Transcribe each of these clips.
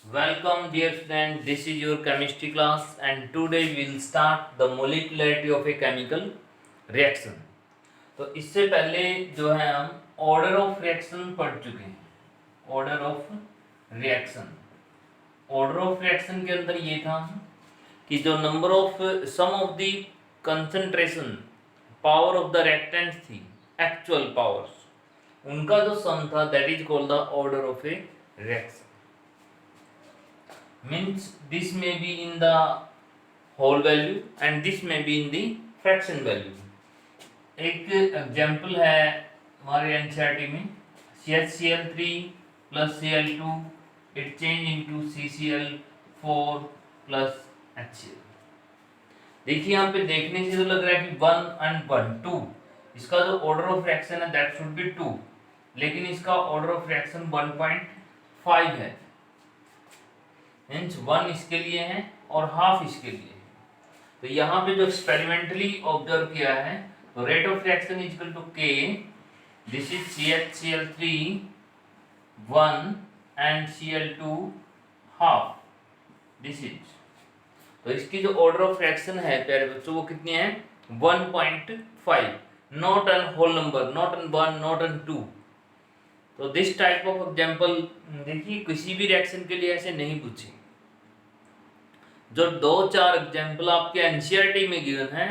Welcome dear student, this is your chemistry class and today we will start the molecularity of a chemical reaction. तो इससे पहले जो है हम order of reaction पढ़ चुके हैं. Order of reaction, order of reaction के अंदर ये था कि जो number of sum of the concentration power of the reactants थी, एक्चुअल पावर्स, उनका जो सम था that is called the order of a reaction. Means this may be in the whole value and this may be in the fraction value. एक example है हमारे NCERT में, CHCl3 plus Cl2 it change into CCl4 plus HCl. देखिए यहाँ पे देखने से तो लग रहा है कि 1 and 1 2, इसका जो ऑर्डर ऑफ रिएक्शन है दैट शुड बी 2, लेकिन इसका ऑर्डर ऑफ रिएक्शन 1.5 है. मीन्स 1 इसके लिए है और हाफ इसके लिए है. तो यहाँ पे जो एक्सपेरिमेंटली ऑब्जर्व किया है, तो rate of reaction is equal to K, this is CHCl3 1 and Cl2 half, this is. तो इसकी जो ऑर्डर ऑफ रिएक्शन है प्यारे बच्चों वो कितनी है 1.5, not an whole number, not an 1, not an 2. तो दिस टाइप ऑफ एग्जांपल देखिए किसी भी रिएक्शन के लिए ऐसे नहीं पूछे. जो 2-4 एग्जांपल आपके एनसीईआरटी में गिवन है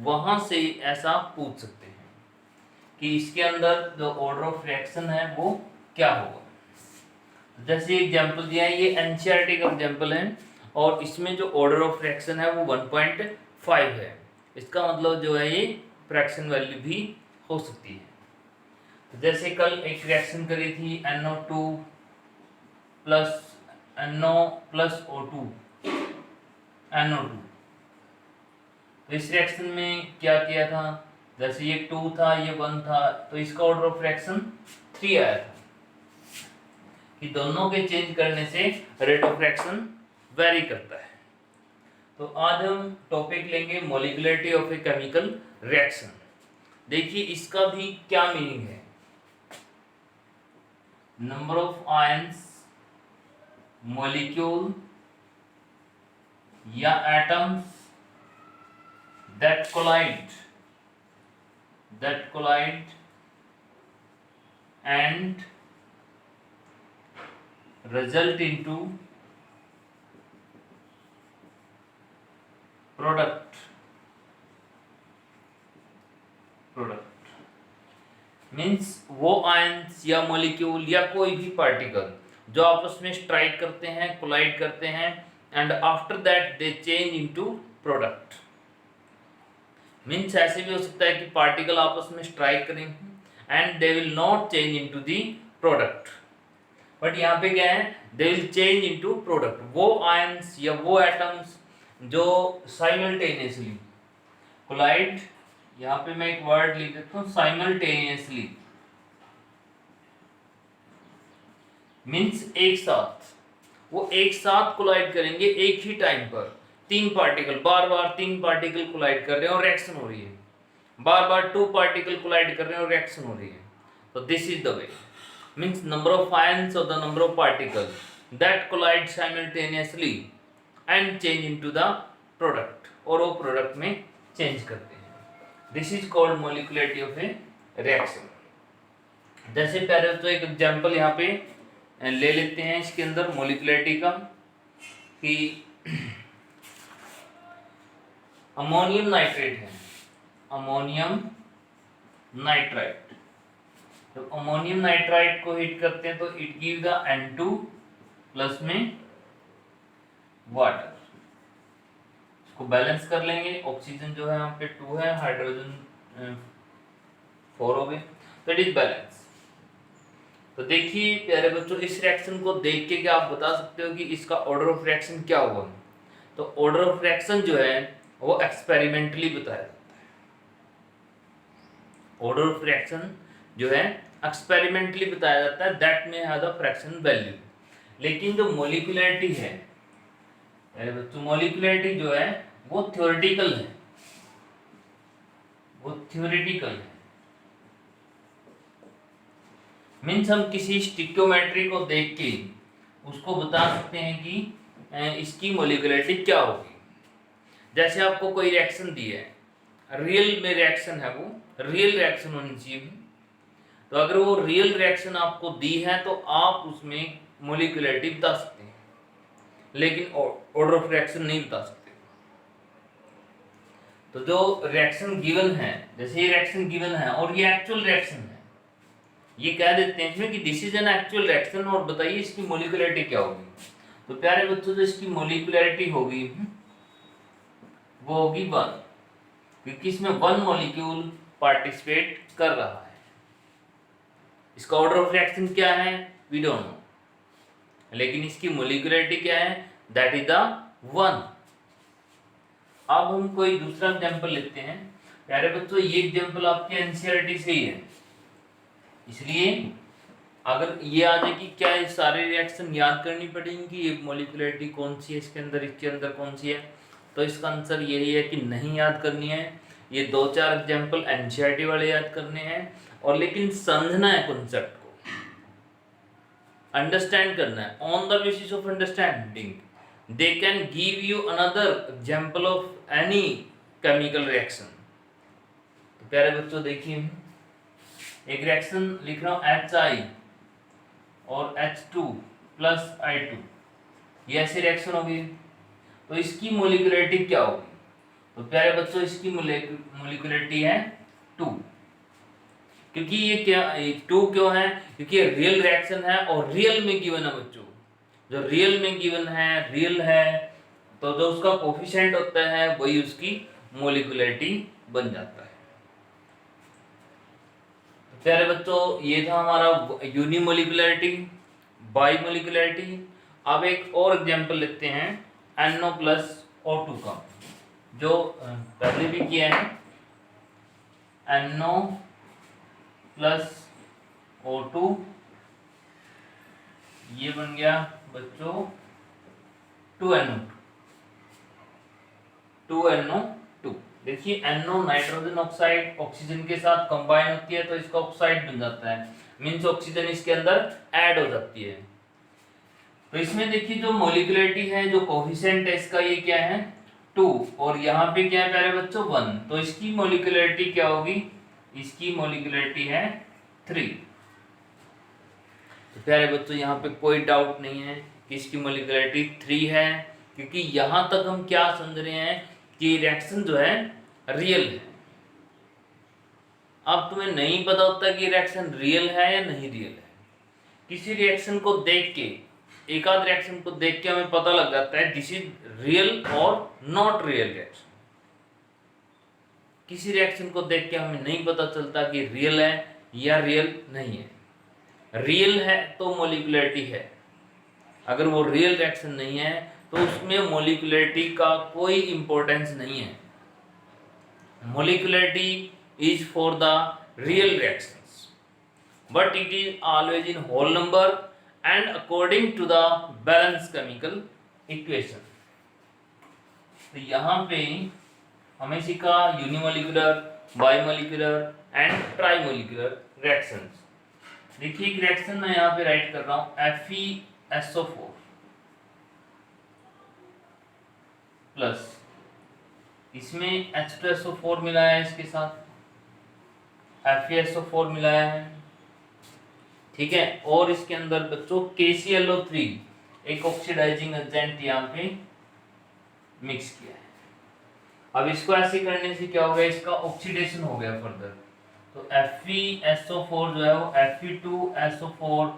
वहां से ऐसा पूछ सकते हैं कि इसके अंदर जो ऑर्डर ऑफ रिएक्शन है वो क्या होगा. जैसे एग्जांपल दिया है, ये एनसीईआरटी का एग्जांपल है और इसमें जो ऑर्डर ऑफ रिएक्शन है वो 1.5 है. इसका मतलब जो है ये फ्रैक्शन वैल्यू भी हो सकती है. जैसे कल एक रिएक्शन करी थी NO2 plus NO plus O2 NO2. तो इस रिएक्शन में क्या किया था, जैसे ये 2 था ये 1 था, तो इसका ऑर्डर ऑफ रिएक्शन 3 आया था कि दोनों के चेंज करने से रेट ऑफ रिएक्शन वेरी करता है. तो आज हम टॉपिक लेंगे molecularity of a chemical reaction. देखिए इसका भी क्या मीनिंग है. नंबर ऑफ आयंस, मॉलिक्यूल या atoms that collide and result into product means वो आयंस या मॉलिक्यूल या कोई भी पार्टिकल जो आपस में स्ट्राइक करते हैं, कोलाइड करते हैं and after that they change into product. Means ऐसे भी हो सकता है कि पार्टिकल आपस में स्ट्राइक करें and they will not change into the product, but यहाँ पे क्या है they will change into product. वो आयंस या वो एटम्स जो साइमल्टेनियसली कोलाइड, यहाँ पे मैं एक वर्ड लिख देता हूँ साइमल्टेनियसली, मीन्स एक साथ, वो एक साथ कोलाइड करेंगे एक ही टाइम पर. 3 पार्टिकल बार बार 3 पार्टिकल कोलाइड कर रहे हैं और रिएक्शन हो रही है, बार बार 2 पार्टिकल कोलाइड कर रहे हैं और रिएक्शन हो रही है. तो this is the way, means number of ions और the number of particle that collide simultaneously and change into the product, और वो प्रोडक्ट में चेंज करते हैं. This is called molecularity of a reaction. जैसे पहले तो एक एग्जांपल यहाँ पे ले लेते हैं इसके अंदर मॉलिक्यूलरिटी का, कि अमोनियम नाइट्रेट है, अमोनियम नाइट्राइट. तो अमोनियम नाइट्राइट को हीट करते हैं तो it give the N2 plus में वाटर. इसको बैलेंस कर लेंगे, ऑक्सीजन जो है यहाँ पे 2 है, हाइड्रोजन 4 हो गए, तो इट इज बैलेंस. तो देखिए प्यारे बच्चों इस रिएक्शन को देख के क्या आप बता सकते हो कि इसका ऑर्डर ऑफ रिएक्शन क्या होगा. तो ऑर्डर ऑफ रिएक्शन जो है वो एक्सपेरिमेंटली बताया जाता है. ऑर्डर ऑफ रिएक्शन जो है एक्सपेरिमेंटली बताया जाता है, दैट में हैव द फ्रैक्शन वैल्यू. लेकिन जो मॉलिक्यूलरिटी है प्यारे बच्चों, मॉलिक्यूलरिटी जो है वो थ्योरेटिकल है, वो थ्योरेटिकल है. मीन्स हम किसी स्टिक्योमेट्री को देख के उसको बता सकते हैं कि इसकी मोलिकुलरिटी क्या होगी। जैसे आपको कोई रिएक्शन दी है, रियल में रिएक्शन है, वो रियल रिएक्शन होनी चाहिए। तो अगर वो रियल रिएक्शन आपको दी है तो आप उसमें मोलिकुलरिटी बता सकते हैं, लेकिन ऑर्डर ऑफ रिएक्शन नहीं बता सकते। तो जो रिएक्शन गिवन है, जैसे ये रिएक्शन गिवन है और ये एक्चुअल रिएक्शन है, ये कह देते हैं इसमें कि this is an actual reaction और बताइए इसकी मोलिकुलरिटी क्या होगी। तो प्यारे बच्चों, जो इसकी मोलिकुलरिटी होगी वो होगी 1, क्योंकि इसमें 1 मॉलिक्यूल पार्टिसिपेट कर रहा है। इसका ऑर्डर ऑफ रिएक्शन क्या है, वी डोंट नो, लेकिन इसकी मोलिकुलरिटी क्या है, दैट इज द 1। अब हम कोई दूसरा एग्जांपल लेते हैं। प्यारे बच्चों, ये एग्जांपल आपके एनसीईआरटी से ही है, इसलिए अगर ये आ जाए कि क्या ये सारे रिएक्शन याद करनी पड़ेंगी कि ये मोलिकुलरिटी कौन सी है इसके अंदर कौन सी है, तो इसका आंसर यही है कि नहीं याद करनी है। ये 2-4 एग्जांपल एनसीईआरटी वाले याद करने हैं, और लेकिन समझना है कॉन्सेप्ट को, अंडरस्टैंड करना है। On the basis of understanding they can give you another example of any chemical reaction. तो प्यारे बच्चों देखिए, एक रिएक्शन लिख रहा हूं HI और H2 प्लस I2, ये ऐसी रिएक्शन होगी, तो इसकी मोलिकुलरिटी क्या होगी। तो प्यारे बच्चों, इसकी मोलिकुलरिटी है 2, क्योंकि ये क्या 2 क्यों है, क्योंकि ये रियल रिएक्शन है और रियल में गिवन है बच्चों। जो रियल में गिवन है, रियल है, तो जो उसका कोफिशिएंट होता है वही उसकी मोलिकुलरिटी बन जाता है। तो प्यारे बच्चों, ये था हमारा यूनिमोलिकुलरिटी, बाईमोलिकुलरिटी। अब एक और एग्जांपल लेते हैं NO प्लस O2 का, जो पहले भी किया है। NO प्लस O2, ये बन गया बच्चों 2NO2। देखिए, NO नाइट्रोजन ऑक्साइड ऑक्सीजन के साथ कंबाइन होती है तो इसका ऑक्साइड बन जाता है, मींस ऑक्सीजन इसके अंदर ऐड हो जाती है। तो इसमें देखिए जो मोलिकुलरिटी है, जो कोफिशिएंट है इसका, ये क्या है 2, और यहाँ पे क्या है प्यारे बच्चों 1, तो इसकी मोलिकुलरिटी क्या होगी, इसकी मोलिकुलरिटी है 3। तो प्यारे बच्चों, यहाँ पे कोई डाउट नहीं है कि इसकी मोलिकुलरिटी 3 है, क्योंकि यहाँ तक हम क्या समझ रहे हैं कि रिएक्शन जो है रियल है। अब तुम्हें नहीं पता होता कि रिएक्शन रियल है या नहीं रियल है। किसी रिएक्शन को देख के, एक आध रिएक्शन को देख के हमें पता लग जाता है दिस इज रियल और नॉट रियल रिएक्शन। किसी रिएक्शन को देख के हमें नहीं पता चलता कि रियल है या रियल नहीं है। रियल है तो मोलिकुलरिटी है, अगर वो रियल रिएक्शन नहीं है तो उसमें मोलिकुलरिटी का कोई इंपॉर्टेंस नहीं है। Molecularity is for the real reactions, but it is always in whole number and according to the balanced chemical equation। तो यहाँ पे हमें सीखा यूनिमोलिकुलर, बाईमोलिकुलर एंड ट्राईमोलिकुलर रिएक्शंस। देखिए, एक रिएक्शन मैं यहाँ पे राइट कर रहा हूँ FeSO4 प्लस, इसमें H2SO4 मिलाया है, इसके साथ FeSO4 मिलाया है, ठीक है, और इसके अंदर बच्चों KClO3 एक ऑक्सीडाइजिंग एजेंट यहाँ पे मिक्स किया है। अब इसको ऐसे करने से क्या हो गया, इसका ऑक्सीडेशन हो गया फर्दर, तो FeSO4 जो है वो Fe2SO4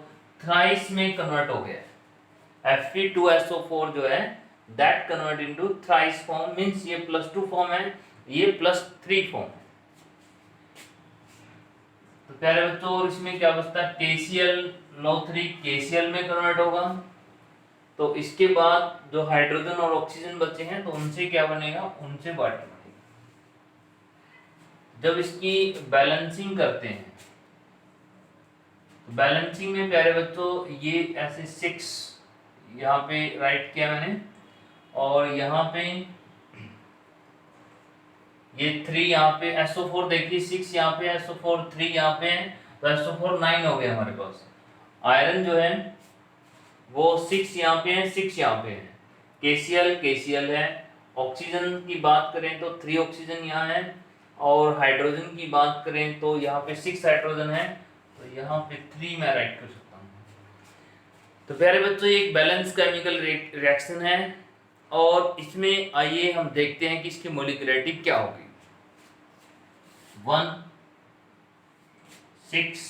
थ्राइस में कन्वर्ट हो गया। Fe2SO4 जो है that convert into thrice form, means ये +2 फॉर्म है, ये +3 फॉर्म है। तो प्यारे बच्चों, और इसमें क्या बचता है, KClO3 KCl में कन्वर्ट होगा, तो इसके बाद जो हाइड्रोजन और ऑक्सीजन बचे हैं तो उनसे क्या बनेगा, उनसे वाटर बनेगा। जब इसकी बैलेंसिंग करते हैं तो बैलेंसिंग में प्यारे बच्चों ये ऐसे 6 यहाँ पे राइट किया मैंने, और यहाँ पे ये 3 यहाँ पे SO4 देखिए 6 यहाँ पे SO4 3 यहाँ पे है, तो SO4 9 हो गया हमारे पास। आयरन जो है वो 6 यहाँ पे है, 6 यहाँ पे है। KCl है। ऑक्सीजन की बात करें तो 3 ऑक्सीजन यहाँ है, और हाइड्रोजन की बात करें तो यहाँ पे 6 हाइड्रोजन है, तो यहाँ पे 3 मैं राइट कर सकता हूँ। तो प्यारे बच्चों, ये एक बैलेंस केमिकल रिएक्शन है, और इसमें आइए हम देखते हैं कि इसकी मोलिकुलरिटी क्या होगी। 1, 6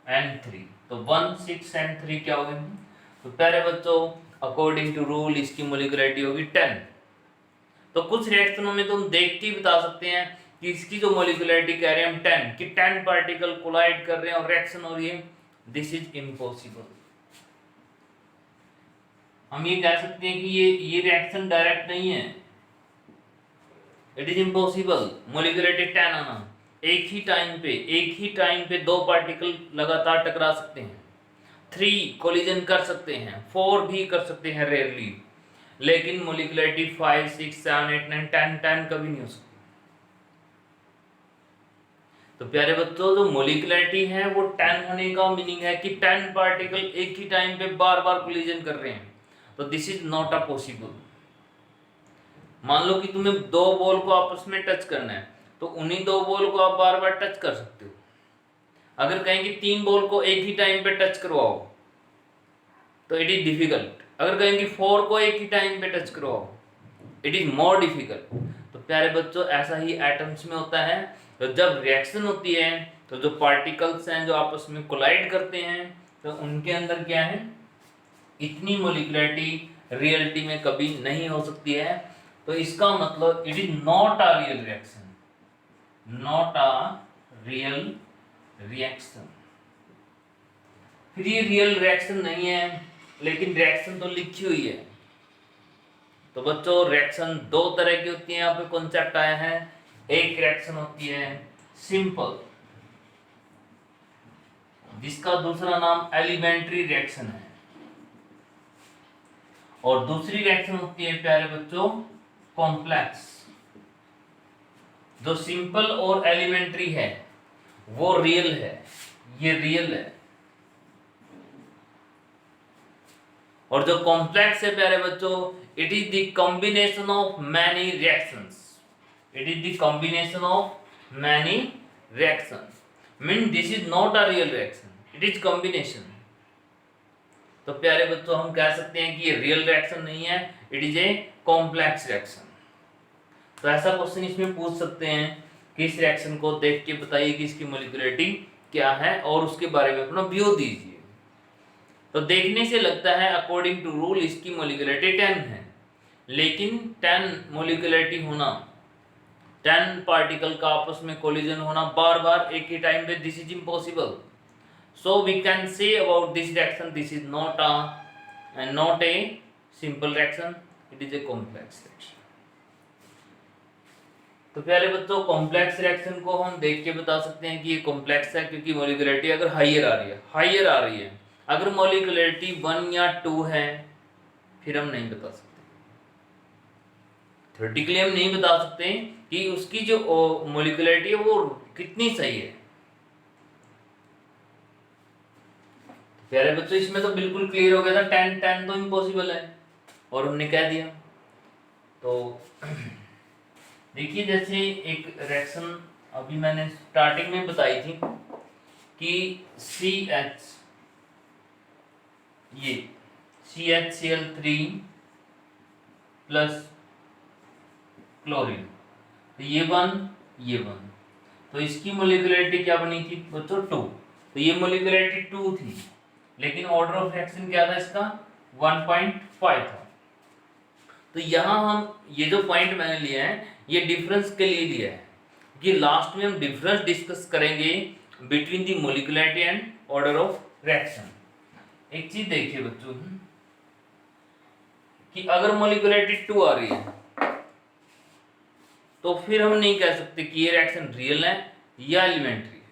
एंड 3। तो 1, 6 एंड 3 क्या होगी? तो प्यारे बच्चों, अकॉर्डिंग टू रूल इसकी मोलिकुलरिटी होगी 10। तो कुछ रिएक्शनों में तो हम देख के ही बता सकते हैं कि इसकी जो मोलिकुलरिटी कह रहे हैं हम 10, कि 10 पार्टिकल कोलाइड कर रहे हैं और रिएक्शन हो रही है। This is impossible. हम ये कह सकते हैं कि ये रिएक्शन डायरेक्ट नहीं है। इट इज इम्पॉसिबल मोलिकुलरिटी 10 आना। एक ही टाइम पे 2 पार्टिकल लगातार टकरा सकते हैं, 3 कोलिजन कर सकते हैं, 4 भी कर सकते हैं रेयरली, लेकिन मोलिकुलरिटी 5, 6, 7, 8, 9, 10 कभी नहीं हो सकती। तो प्यारे बच्चों, जो मोलिकुलरिटी है वो 10 होने का मीनिंग है कि 10 पार्टिकल एक ही टाइम पे बार बार कोलिजन कर रहे हैं। तो this is not a possible. मान लो कि तुम्हें 2 बॉल को आपस में टच करना है, तो उन्हीं 2 बॉल को आप बार बार टच कर सकते हो। अगर कहें कि 3 बॉल को एक ही टाइम पे टच करवाओ तो इट इज डिफिकल्ट। अगर कहें कि 4 को एक ही टाइम पे टच करवाओ, इट इज मोर डिफिकल्ट। तो प्यारे बच्चों, ऐसा ही एटम्स में होता है। तो जब रिएक्शन होती है तो जो पार्टिकल्स हैं जो आपस में कोलाइड करते हैं, तो उनके अंदर क्या है, इतनी मोलिकुलरिटी रियलिटी में कभी नहीं हो सकती है। तो इसका मतलब it is not a real reaction, not a real reaction. फिर ये रियल रिएक्शन नहीं है, लेकिन रिएक्शन तो लिखी हुई है। तो बच्चों, रिएक्शन 2 तरह की होती है, यहाँ पे कॉन्सेप्ट आया है। एक रिएक्शन होती है सिंपल, जिसका दूसरा नाम एलिमेंट्री रिएक्शन है, और दूसरी रिएक्शन होती है प्यारे बच्चों कॉम्प्लेक्स। जो सिंपल और एलिमेंट्री है वो रियल है, ये रियल है, और जो कॉम्प्लेक्स है प्यारे बच्चों, it is the combination of many reactions. It is the combination of many reactions, mean this is not a real reaction, it is combination. तो प्यारे बच्चों, हम कह सकते हैं कि ये रियल रिएक्शन नहीं है, it is a complex reaction. तो ऐसा क्वेश्चन इसमें पूछ सकते हैं कि इस रिएक्शन को देख के बताइए कि इसकी मोलिकुलरिटी क्या है, और उसके बारे में अपना व्यू दीजिए। तो देखने से लगता है अकॉर्डिंग टू रूल इसकी मोलिकुलरिटी 10 है, लेकिन 10 मोलिकुलरिटी होना, 10 पार्टिकल का आपस में कोलिजन होना बार बार एक ही टाइम पे, this is impossible. So we can say about this reaction, this is not a simple reaction, it is a complex reaction. तो प्यारे बच्चों, कॉम्प्लेक्स रिएक्शन को हम देख के बता सकते हैं कि ये कॉम्प्लेक्स है, क्योंकि मोलिकुलरिटी अगर हाइयर आ रही है। अगर मोलिकुलरिटी 1 या 2 है, फिर हम नहीं बता सकते, थ्योरेटिकली हम नहीं बता सकते कि उसकी जो मोलिकुलरिटी है वो कितनी सही है। प्यारे बच्चों, इसमें तो बिल्कुल क्लियर हो गया था, 10 तो इम्पॉसिबल है, और हमने कह दिया। तो देखिए, जैसे एक रिएक्शन अभी मैंने स्टार्टिंग में बताई थी कि CH, ये CHCl3 प्लस क्लोरीन, तो ये 1, तो इसकी मोलिकुलरिटी क्या बनी थी बच्चों 2। तो ये मोलिकुलरिटी 2 थी, लेकिन ऑर्डर ऑफ रिएक्शन क्या था इसका 1.5 था। तो यहाँ हम ये जो पॉइंट मैंने लिया है ये डिफरेंस के लिए लिया है, कि लास्ट में हम डिफरेंस डिस्कस करेंगे between the molecularity and order of reaction. एक चीज देखिए बच्चों, कि अगर मोलिकुलरिटी 2 आ रही है तो फिर हम नहीं कह सकते कि ये रिएक्शन रियल है या एलिमेंट्री है।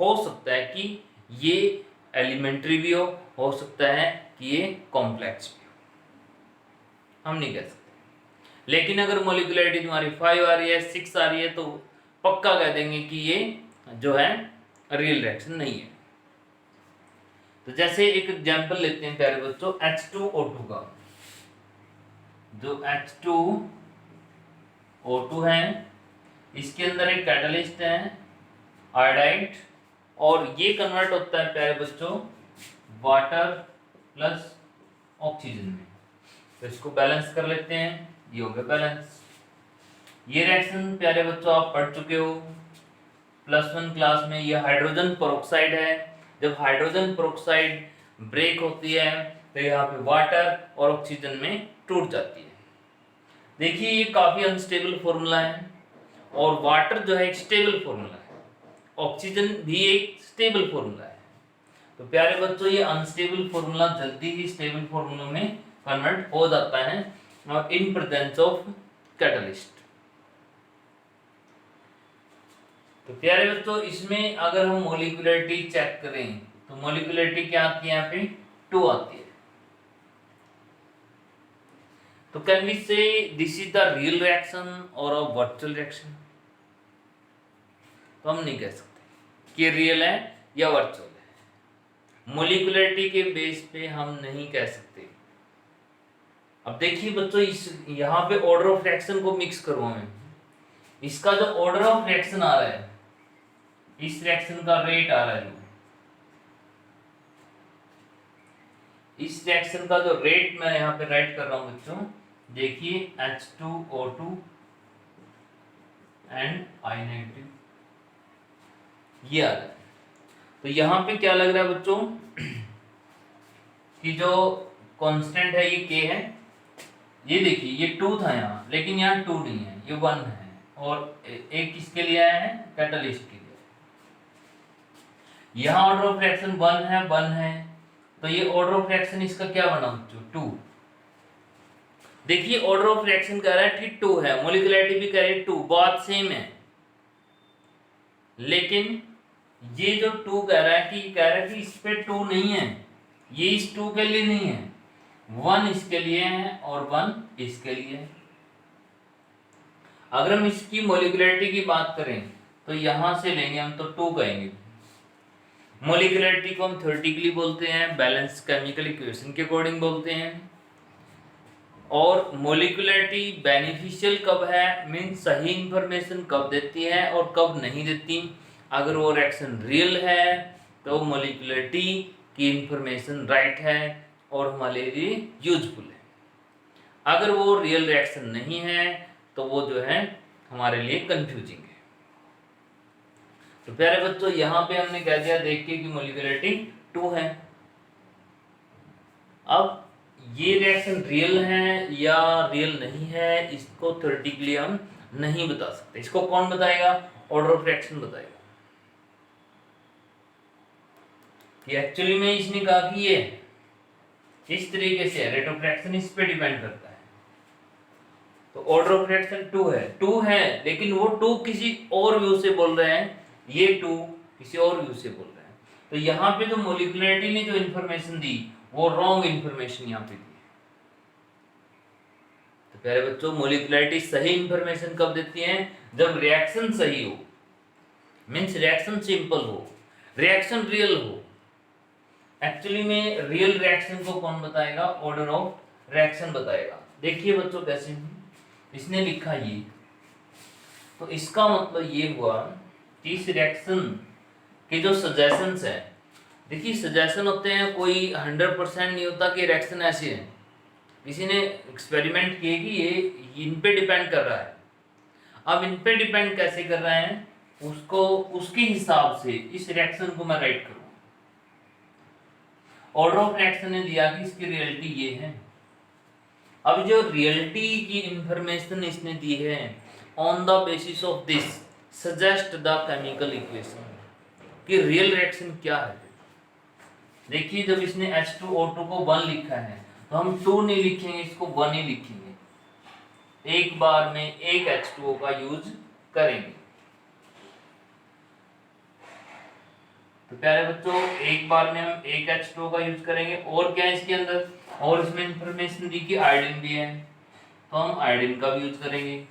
हो सकता है कि ये एलिमेंट्री भी हो सकता है कि ये कॉम्प्लेक्स भी हो, हम नहीं कह सकते। लेकिन अगर मोलिकुलरिटी तुम्हारी 5 आ रही है, 6 आ रही है, तो पक्का कह देंगे कि ये जो है रियल रिएक्शन नहीं है। तो तो जैसे एक एग्जांपल लेते हैं प्यारे बच्चों H2O2 का। जो H2O2 है इसके अंदर एक कैटलिस्ट है आयोडाइड, और ये कन्वर्ट होता है प्यारे बच्चों वाटर प्लस ऑक्सीजन में। तो इसको बैलेंस कर लेते हैं, ये हो गया बैलेंस। ये रिएक्शन प्यारे बच्चों आप पढ़ चुके हो +1 क्लास में। ये हाइड्रोजन पेरोक्साइड है। जब हाइड्रोजन पेरोक्साइड ब्रेक होती है तो यहाँ पे वाटर और ऑक्सीजन में टूट जाती है। देखिए ये काफी अनस्टेबल फॉर्मूला है, और वाटर जो है एक स्टेबल फॉर्मूला है, ऑक्सीजन भी एक स्टेबल फॉर्मूला है। तो प्यारे बच्चों ये अनस्टेबल फॉर्मूला जल्दी ही स्टेबल फॉर्मूला में कन्वर्ट हो जाता है और इन प्रेजेंस ऑफ कैटलिस्ट। तो प्यारे बच्चों इसमें अगर हम मॉलिक्यूलरिटी चेक करें तो मॉलिक्यूलरिटी क्या आती है, यहाँ पे 2 आती है। तो कैन वी से this is the real reaction और अ वर्चुअल रिएक्शन? तो हम नहीं कह सकते कि रियल है या वर्चुअल है। मॉलिक्यूलरिटी के बेस पे हम नहीं कह सकते। अब देखिए बच्चों इस यहाँ पे ऑर्डर ऑफ रिएक्शन को मिक्स करो मैं। इसका जो ऑर्डर ऑफ रिएक्शन आ रहा है, इस रिएक्शन का रेट आ रहा है, इस रिएक्शन का जो रेट मैं यहाँ पे राइट कर रहा हूँ बच्चों, देखिए H2O2 एंड I नेगेटिव, ये आ रहा है। तो यहाँ पे क्या लग रहा है बच्चों कि जो कांस्टेंट है ये K है। ये देखिए ये 2 था यहाँ, लेकिन यहाँ 2 नहीं है, ये 1 है, और एक किसके लिए आया है, कैटलिस्ट के लिए। यहाँ ऑर्डर ऑफ रिएक्शन 1 है, तो ये ऑर्डर ऑफ रिएक्शन इसका क्या बना बच्चों, 2। देखिए ऑर्डर ऑफ रिएक्शन कह रहा है कि 2 है, मॉलिक्यूलरिटी भी कह रही है 2, बात सेम है। लेकिन ये जो 2 कह रहा है कि इस पे 2 नहीं है, ये इस 2 के लिए नहीं है, 1 इसके लिए है और 1 इसके लिए है। अगर हम इसकी मॉलिक्यूलरिटी की बात करें तो यहां से लेंगे हम तो 2 कहेंगे। मॉलिक्यूलरिटी को हम थ्योरेटिकली बोलते हैं, बैलेंस केमिकल इक्वेशन के अकॉर्डिंग बोलते हैं। और मॉलिक्यूलरिटी बेनिफिशियल कब है, मीन सही इंफॉर्मेशन कब देती है और कब नहीं देती। अगर वो रिएक्शन रियल है तो मॉलिक्यूलरिटी की इंफॉर्मेशन राइट है और हमारे लिए यूजफुल है। अगर वो रियल रिएक्शन नहीं है तो वो जो है हमारे लिए कंफ्यूजिंग है। तो प्यारे बच्चों यहाँ पे हमने कह दिया देखिए कि मॉलिक्यूलरिटी 2 है। अब ये रिएक्शन रियल है या रियल नहीं है, इसको थ्योरेटिकली हम नहीं बता सकते। इसको कौन बताएगा, ऑर्डर ऑफ रिएक्शन बताएगा कि एक्चुअली में इसने कहा कि ये इस तरीके से रेट ऑफ रिएक्शन इस पे डिपेंड करता है। तो ऑर्डर ऑफ रिएक्शन 2 है, लेकिन वो 2 किसी और व्यू से बोल रहे हैं, ये 2 किसी और व्यू से बोल रहे हैं। तो यहाँ पे जो मॉलिक्यूलरिटी ने जो इंफॉर्मेशन दी वो रॉन्ग इंफॉर्मेशन यहाँ पे दी। तो प्यारे बच्चों मॉलिक्यूलरिटी सही इंफॉर्मेशन कब देती है, जब रिएक्शन सही हो, मींस रिएक्शन सिंपल हो, रिएक्शन रियल हो। एक्चुअली में रियल रिएक्शन को कौन बताएगा, ऑर्डर ऑफ रिएक्शन बताएगा। देखिए बच्चों कैसे इसने लिखा ये, तो इसका मतलब ये हुआ कि इस रिएक्शन के जो सजेशंस है, देखिए सजेशन होते हैं, कोई 100% नहीं होता कि रिएक्शन ऐसे है। किसी ने एक्सपेरिमेंट किए कि ये इन पे डिपेंड कर रहा है। अब इन पे डिपेंड कैसे कर रहा है, उसको उसके हिसाब से इस रिएक्शन को मैं राइट करूँ। ऑर्डर ऑफ रिएक्शन ने दिया कि इसकी रियलिटी ये है। अब जो रियलिटी की इंफॉर्मेशन इसने दी है, on the basis of this suggest the chemical equation कि रियल रिएक्शन क्या है। देखिए जब इसने H2O2 को 1 लिखा है तो हम 2 नहीं लिखेंगे, इसको 1 ही लिखेंगे। एक बार में एक H2O का यूज करेंगे। तो प्यारे बच्चों एक बार में हम एक H2O का यूज करेंगे। और क्या है इसके अंदर, और इसमें इंफॉर्मेशन दी कि आयोडीन भी है, तो हम आयोडीन का भी यूज करेंगे।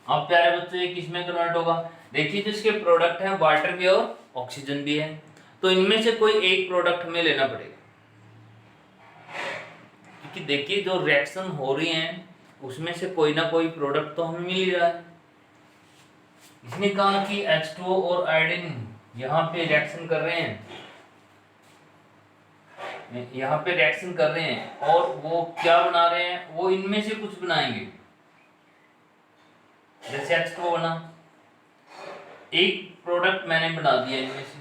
अब प्यारे बच्चों ये किस में कन्वर्ट होगा, देखिए जिसके प्रोडक्ट है वाटर भी और ऑक्सीजन भी है, तो इनमें से कोई एक प्रोडक्ट हमें लेना पड़ेगा, क्योंकि देखिए जो रिएक्शन हो रही है उसमें से कोई ना कोई प्रोडक्ट तो हमें मिल ही रहा है। इसने कहा कि H2O और आयोडीन यहाँ पे रिएक्शन कर रहे हैं, यहाँ पे रिएक्शन कर रहे हैं, और वो क्या बना रहे हैं, वो इनमें से कुछ बनाएंगे। जैसे H2O बना, एक प्रोडक्ट मैंने बना दिया इनमें से,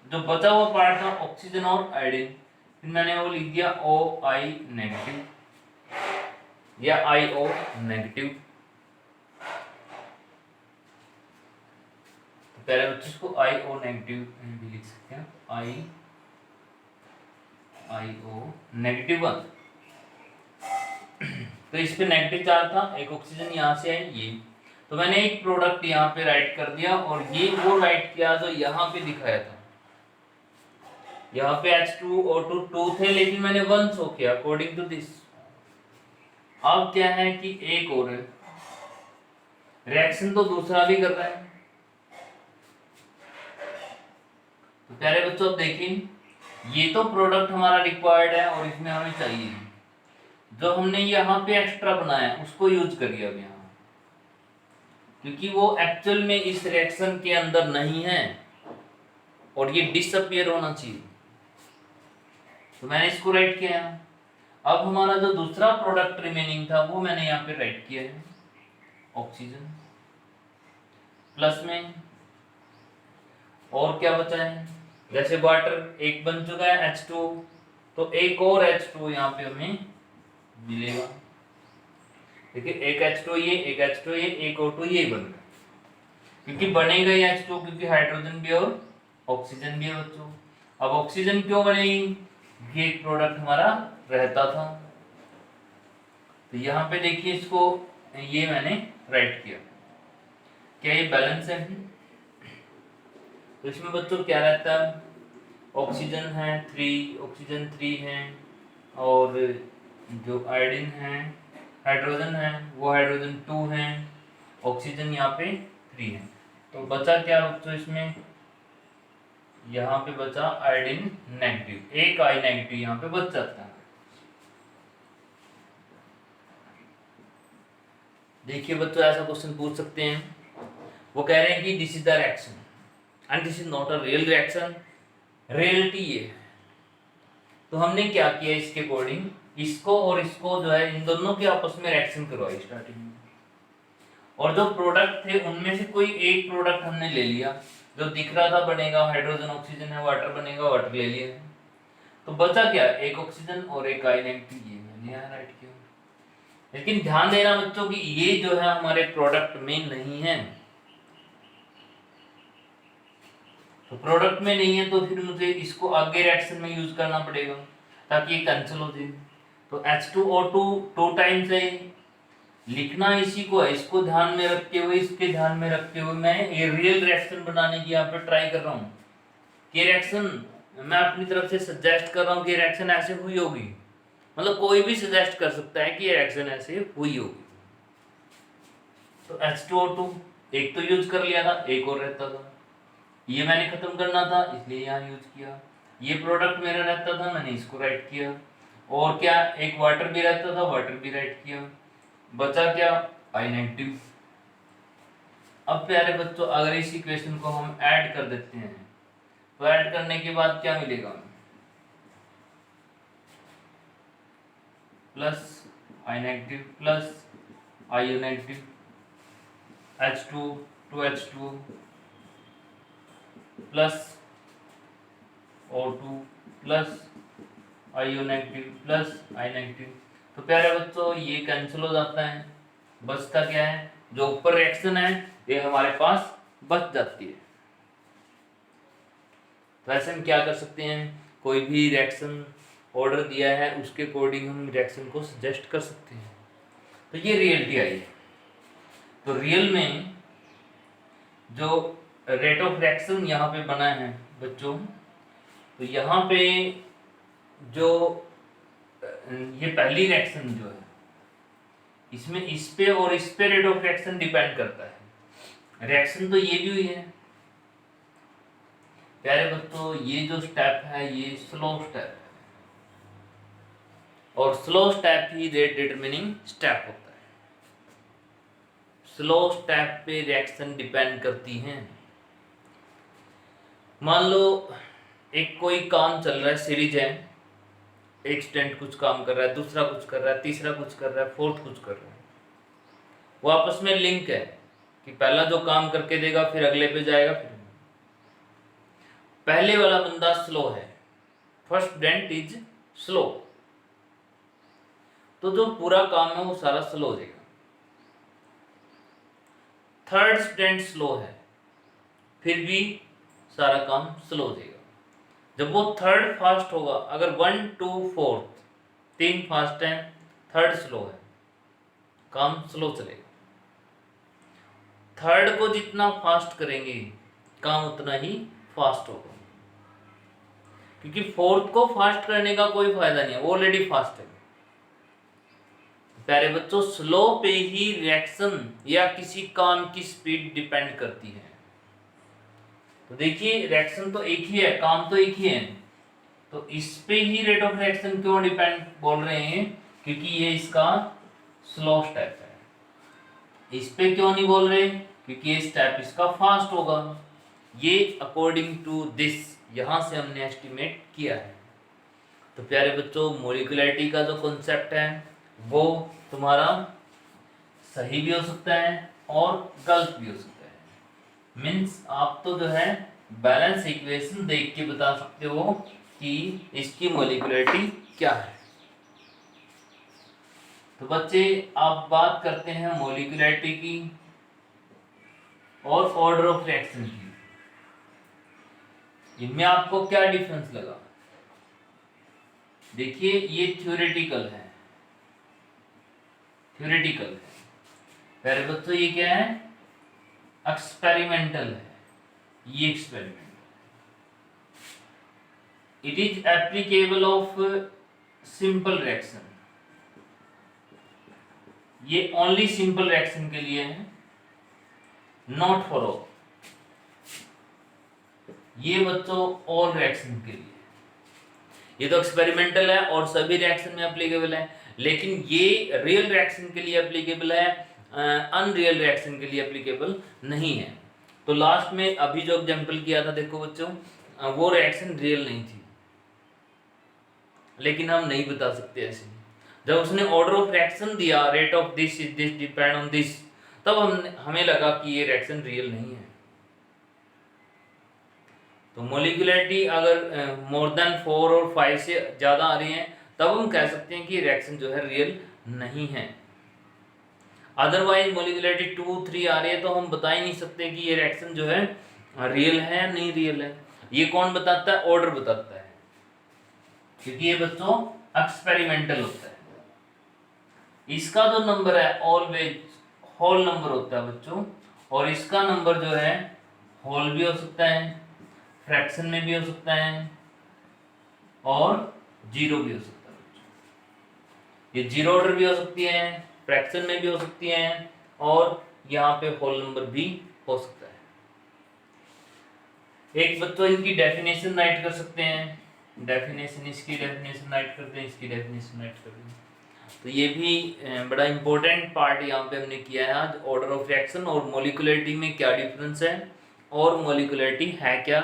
जो बचा हुआ पार्ट था ऑक्सीजन और आयोडीन, फिर मैंने वो लिख दिया OI नेगेटिव या IO नेगेटिव। तो पहले बच्चे इसको IO नेगेटिव भी लिख सकते हैं, IO नेगेटिव 1। तो इस पे नेगेटिव चार्ज था, एक ऑक्सीजन यहाँ से आई ये, तो मैंने एक प्रोडक्ट यहाँ पे राइट कर दिया, और ये वो राइट किया जो यहाँ पे दिखाया था। यहाँ पे H2O2 2 थे, लेकिन मैंने 1 शो किया अकॉर्डिंग टू दिस। अब क्या है कि एक और रिएक्शन तो दूसरा भी कर रहा है। तो प्यारे बच्चों अब देखिए, ये तो प्रोडक्ट हमारा रिक्वायर्ड है और इसमें हमें चाहिए, जो हमने यहाँ पे एक्स्ट्रा बनाया उसको यूज करिए अब यहाँ, क्योंकि वो एक्चुअल में इस रिएक्शन के अंदर नहीं है और ये डिसअपियर होना चाहिए। तो मैंने इसको राइट किया। अब हमारा जो दूसरा प्रोडक्ट रिमेनिंग था वो मैंने यहाँ पे राइट किया है, ऑक्सीजन प्लस में, और क्या बचा है, जैसे वाटर एक बन चुका है H2, तो एक और H2 यहाँ पे हमें मिलेगा। देखिए एक H2 ये, एक H2 ये, एक O2 ये बन गया, क्योंकि बनेगा ही H2, क्योंकि हाइड्रोजन भी और ऑक्सीजन भी है बच्चों। अब ऑक्सीजन क्यों बनेगी, ये एक प्रोडक्ट हमारा रहता था। तो यहाँ पे देखिए इसको ये मैंने राइट किया, क्या ये बैलेंस है। तो इसमें बच्चों क्या रहता है, ऑक्सीजन है 3, ऑक्सीजन 3 है, और जो आयोडीन है, हाइड्रोजन है, वो हाइड्रोजन 2 है, ऑक्सीजन यहाँ पे 3 है। तो बचा क्या बच्चों इसमें, यहाँ पे बचा आयोडीन नेगेटिव, एक I नेगेटिव यहाँ पे बच जाता है। देखिए बच्चों ऐसा क्वेश्चन पूछ सकते हैं, वो कह रहे हैं कि this is the reaction and this is not a real reaction, reality ये है। तो हमने क्या किया इसके अकॉर्डिंग, इसको और इसको जो है इन दोनों के आपस में रिएक्शन करवाई स्टार्टिंग में, और जो प्रोडक्ट थे उनमें से कोई एक प्रोडक्ट हमने ले लिया, जो दिख रहा था बनेगा हाइड्रोजन ऑक्सीजन है, वाटर बनेगा, वाटर ले लिया। तो बचा क्या, एक ऑक्सीजन और एक I नेगेटिव, ये मैंने यहाँ राइट किया। लेकिन ध्यान देना बच्चों कि ये जो है हमारे प्रोडक्ट में नहीं है। तो प्रोडक्ट में नहीं है तो फिर मुझे इसको आगे रिएक्शन में यूज करना पड़ेगा ताकि ये कैंसिल हो जाए। तो H2O2 2 टाइम्स है, लिखना इसी को है, इसको ध्यान में रखते हुए, इसके ध्यान में रखते हुए मैं ये रियल रिएक्शन बनाने की यहाँ पे ट्राई कर रहा हूँ कि रिएक्शन मैं अपनी तरफ से सजेस्ट कर रहा हूँ कि रिएक्शन ऐसे हुई होगी, मतलब कोई भी सजेस्ट कर सकता है कि रिएक्शन ऐसे हुई होगी। तो H2O2 एक तो यूज कर लिया था, एक और रहता था, ये मैंने खत्म करना था इसलिए यहाँ यूज किया। ये प्रोडक्ट मेरा रहता था, मैंने इसको राइट किया, और क्या एक वाटर भी रहता था, वाटर भी राइट किया। बचा क्या, I नेगेटिव। अब प्यारे बच्चों अगर इस इक्वेशन को हम ऐड कर देते हैं तो ऐड करने के बाद क्या मिलेगा, plus I negative plus IO negative, H2 2H2 plus O2 plus IO negative plus I negative. तो प्यारे बच्चों ये कैंसिल हो जाता है, बचता क्या है, जो ऊपर रिएक्शन है ये हमारे पास बच जाती है। तो ऐसे हम क्या कर सकते हैं, कोई भी रिएक्शन ऑर्डर दिया है उसके अकॉर्डिंग हम रिएक्शन को सजेस्ट कर सकते हैं। तो ये रियलिटी आई है। तो रियल में जो रेट ऑफ रिएक्शन यहाँ पे बना है बच्चों, तो यहाँ पे जो ये पहली रिएक्शन जो है इसमें इस पे और इस पे रेट ऑफ रिएक्शन डिपेंड करता है। रिएक्शन तो ये भी हुई है, प्यारे बच्चों ये जो स्टेप है ये स्लो स्टेप है, और स्लो स्टेप ही रेट डिटरमिनिंग स्टेप होता है। स्लो स्टेप पे रिएक्शन डिपेंड करती है। मान लो एक कोई काम चल रहा है, सीरीज है, एक स्टूडेंट कुछ काम कर रहा है, दूसरा कुछ कर रहा है, तीसरा कुछ कर रहा है, फोर्थ कुछ कर रहा है, वो आपस में लिंक है कि पहला जो काम करके देगा फिर अगले पे जाएगा। फिर पहले वाला बंदा स्लो है, फर्स्ट स्टूडेंट इज स्लो, तो जो पूरा काम है वो सारा स्लो हो जाएगा। थर्ड स्टूडेंट स्लो है, फिर भी सारा काम स्लो हो जाएगा। जब वो थर्ड फास्ट होगा, अगर 1 2 4 3 फास्ट है, थर्ड स्लो है, काम स्लो चलेगा। थर्ड को जितना फास्ट करेंगे काम उतना ही फास्ट होगा, क्योंकि फोर्थ को फास्ट करने का कोई फायदा नहीं है, वो ऑलरेडी फास्ट है। प्यारे बच्चों स्लो पे ही रिएक्शन या किसी काम की स्पीड डिपेंड करती है। तो देखिए रिएक्शन तो एक ही है, काम तो एक ही है, तो इस पे ही रेट ऑफ रिएक्शन क्यों डिपेंड बोल रहे हैं, क्योंकि ये इसका स्लो स्टेप है। इस पे क्यों नहीं बोल रहे, क्योंकि ये स्टेप इसका फास्ट होगा। ये अकॉर्डिंग टू दिस यहां से हमने एस्टिमेट किया है। तो प्यारे बच्चों मॉलिक्यूलरिटी का जो कॉन्सेप्ट है वो तुम्हारा सही भी हो सकता है और गलत भी हो सकता है। मीन्स आप तो जो है बैलेंस इक्वेशन देख के बता सकते हो कि इसकी मॉलिक्यूलरिटी क्या है। तो बच्चे आप बात करते हैं मॉलिक्यूलरिटी की और ऑर्डर ऑफ रिएक्शन की। इनमें आपको क्या डिफरेंस लगा? देखिए ये थ्योरेटिकल है, थ्योरेटिकल है। पहले बच्चों ये क्या है? एक्सपेरिमेंटल है, ये experiment. It is applicable of simple reaction, ये ओनली सिंपल रिएक्शन के लिए है, नॉट फॉर ऑल। ये बच्चों ऑल रिएक्शन के लिए। ये तो एक्सपेरिमेंटल है और सभी रिएक्शन में एप्लीकेबल है, लेकिन ये रियल रिएक्शन के लिए एप्लीकेबल है, अनरियल रिएक्शन के लिए एप्लीकेबल नहीं है। तो लास्ट में अभी जो एग्जांपल किया था देखो बच्चों, वो रिएक्शन रियल नहीं थी, लेकिन हम नहीं बता सकते ऐसे। जब उसने ऑर्डर ऑफ रिएक्शन दिया, rate of this is this depend on this, तब हमें लगा कि ये रिएक्शन रियल नहीं है। तो मॉलिक्यूलरिटी अगर मोर देन 4 और 5 से ज़्यादा आ रही है, तब हम कह सकते हैं कि रिएक्शन जो है रियल नहीं है। अदरवाइज मॉलिक्यूलरिटी 2 3 आ रही है तो हम बता ही नहीं सकते कि ये रिएक्शन जो है रियल है या नहीं रियल है। ये कौन बताता है? ऑर्डर बताता है, क्योंकि ये बच्चों एक्सपेरिमेंटल होता है। इसका जो नंबर है ऑलवेज होल नंबर होता है बच्चों, और इसका नंबर जो है होल भी हो सकता है, फ्रैक्शन में भी हो सकता है और जीरो भी हो सकता है बच्चों। ये जीरो ऑर्डर भी हो सकती है, फ्रैक्शन में भी हो सकती है, और यहाँ पे होल नंबर भी हो सकता है। एक बच्चों इनकी डेफिनेशन राइट कर सकते हैं, डेफिनेशन, इसकी डेफिनेशन राइट करते हैं, इसकी डेफिनेशन राइट करते हैं। तो ये भी बड़ा इंपॉर्टेंट पार्ट यहाँ पे हमने किया है आज, ऑर्डर ऑफ रिएक्शन और मॉलिक्यूलरिटी में क्या डिफरेंस है, और मॉलिक्यूलरिटी है क्या,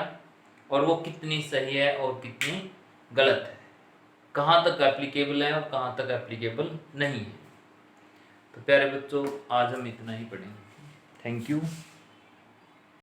और वो कितनी सही है और कितनी गलत है, कहाँ तक एप्लीकेबल है और कहाँ तक एप्लीकेबल नहीं है। तो प्यारे बच्चों आज हम इतना ही पढ़ेंगे। Thank you.